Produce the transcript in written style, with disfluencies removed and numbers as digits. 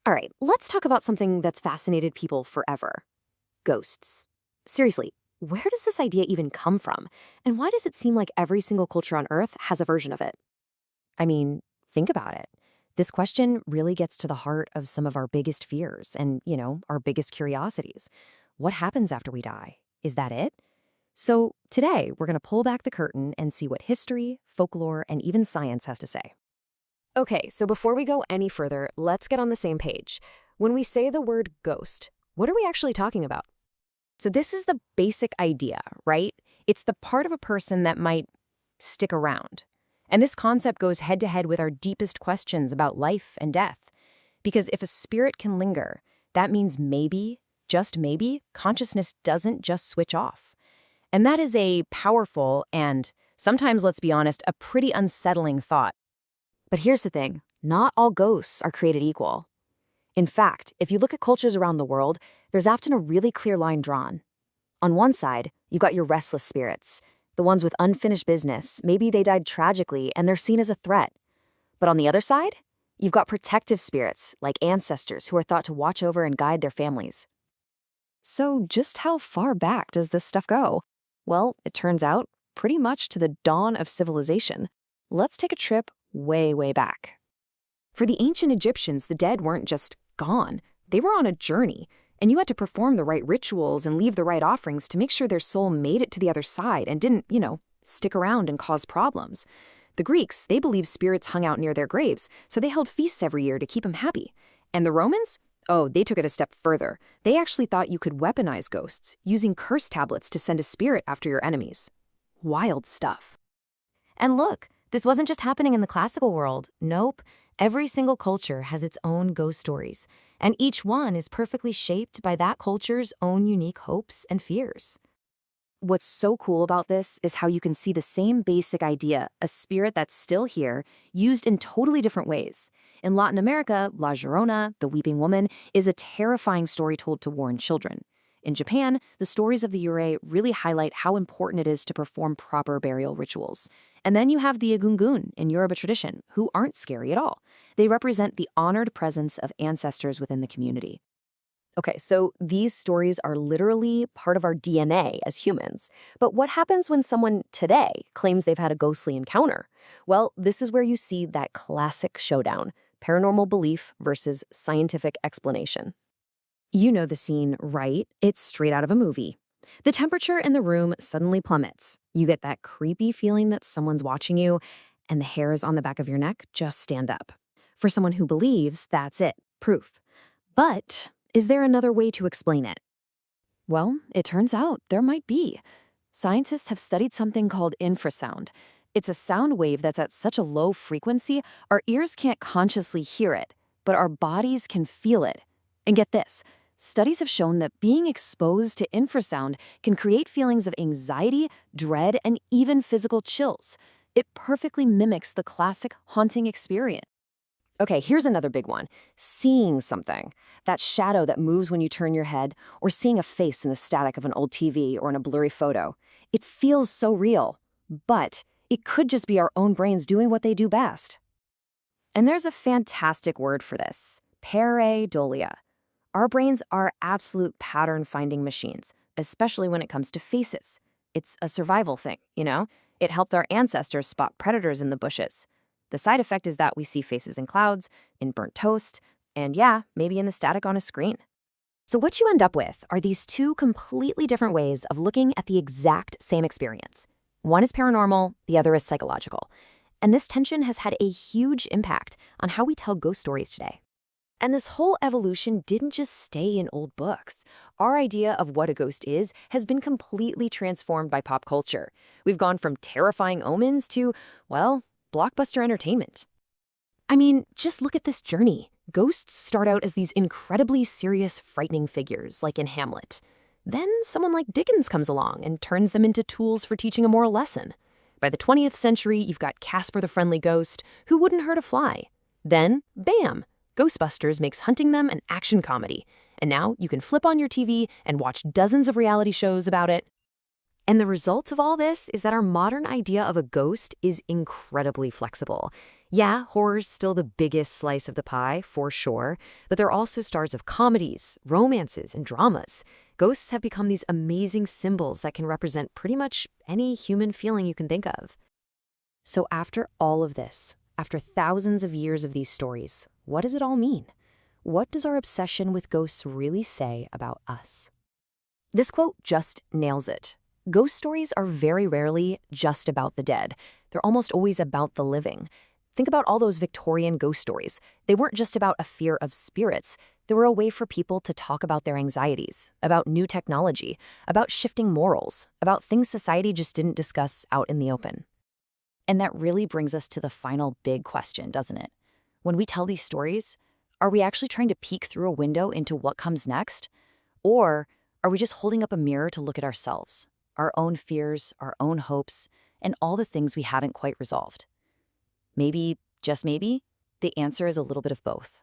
All right, let's talk about something that's fascinated people forever: ghosts. Seriously, where does this idea even come from? And why does it seem like every single culture on Earth has a version of it? I mean, think about it. This question really gets to the heart of some of our biggest fears and, our biggest curiosities. What happens after we die? Is that it? So, today, we're going to pull back the curtain and see what history, folklore, and even science has to say. Okay, so before we go any further, let's get on the same page. When we say the word ghost, what are we actually talking about? So, this is the basic idea, right? It's the part of a person that might stick around. And this concept goes head to head with our deepest questions about life and death. Because if a spirit can linger, that means maybe, just maybe, consciousness doesn't just switch off. And that is a powerful and, sometimes, let's be honest, a pretty unsettling thought. But here's the thing, not all ghosts are created equal. In fact, if you look at cultures around the world, there's often a really clear line drawn. On one side, you've got your restless spirits, the ones with unfinished business. Maybe they died tragically and they're seen as a threat. But on the other side, you've got protective spirits, like ancestors who are thought to watch over and guide their families. So, just how far back does this stuff go? Well, it turns out, pretty much to the dawn of civilization. Let's take a trip way, way back. For the ancient Egyptians, the dead weren't just gone. They were on a journey, and you had to perform the right rituals and leave the right offerings to make sure their soul made it to the other side and didn't, stick around and cause problems. The Greeks, they believed spirits hung out near their graves, so they held feasts every year to keep them happy. And the Romans? Oh, they took it a step further. They actually thought you could weaponize ghosts, using curse tablets to send a spirit after your enemies. Wild stuff. And look, this wasn't just happening in the classical world. Nope. Every single culture has its own ghost stories, and each one is perfectly shaped by that culture's own unique hopes and fears. What's so cool about this is how you can see the same basic idea, a spirit that's still here, used in totally different ways. In Latin America, La Llorona, the weeping woman, is a terrifying story told to warn children. In Japan, the stories of the Yurei really highlight how important it is to perform proper burial rituals. And then you have the Egungun in Yoruba tradition, who aren't scary at all. They represent the honored presence of ancestors within the community. Okay, so these stories are literally part of our DNA as humans. But what happens when someone today claims they've had a ghostly encounter? Well, this is where you see that classic showdown: paranormal belief versus scientific explanation. You know the scene, right? It's straight out of a movie. The temperature in the room suddenly plummets. You get that creepy feeling that someone's watching you, and the hairs on the back of your neck just stand up. For someone who believes, that's it, proof. But is there another way to explain it? Well, it turns out there might be. Scientists have studied something called infrasound. It's a sound wave that's at such a low frequency, our ears can't consciously hear it, but our bodies can feel it. And get this, studies have shown that being exposed to infrasound can create feelings of anxiety, dread, and even physical chills. It perfectly mimics the classic haunting experience. Okay, here's another big one: seeing something. That shadow that moves when you turn your head, or seeing a face in the static of an old TV or in a blurry photo. It feels so real, but it could just be our own brains doing what they do best. And there's a fantastic word for this: pareidolia. Our brains are absolute pattern-finding machines, especially when it comes to faces. It's a survival thing, It helped our ancestors spot predators in the bushes. The side effect is that we see faces in clouds, in burnt toast, and yeah, maybe in the static on a screen. So what you end up with are these two completely different ways of looking at the exact same experience. One is paranormal, the other is psychological. And this tension has had a huge impact on how we tell ghost stories today. And this whole evolution didn't just stay in old books. Our idea of what a ghost is has been completely transformed by pop culture. We've gone from terrifying omens to, well, blockbuster entertainment. I mean, just look at this journey. Ghosts start out as these incredibly serious, frightening figures, like in Hamlet. Then someone like Dickens comes along and turns them into tools for teaching a moral lesson. By the 20th century, you've got Casper the Friendly Ghost, who wouldn't hurt a fly. Then, bam! Ghostbusters makes hunting them an action comedy. And now you can flip on your TV and watch dozens of reality shows about it. And the result of all this is that our modern idea of a ghost is incredibly flexible. Yeah, horror's still the biggest slice of the pie, for sure, but they're also stars of comedies, romances, and dramas. Ghosts have become these amazing symbols that can represent pretty much any human feeling you can think of. So after all of this, after thousands of years of these stories, what does it all mean? What does our obsession with ghosts really say about us? This quote just nails it. Ghost stories are very rarely just about the dead. They're almost always about the living. Think about all those Victorian ghost stories. They weren't just about a fear of spirits. They were a way for people to talk about their anxieties, about new technology, about shifting morals, about things society just didn't discuss out in the open. And that really brings us to the final big question, doesn't it? When we tell these stories, are we actually trying to peek through a window into what comes next? Or are we just holding up a mirror to look at ourselves, our own fears, our own hopes, and all the things we haven't quite resolved? Maybe, just maybe, the answer is a little bit of both.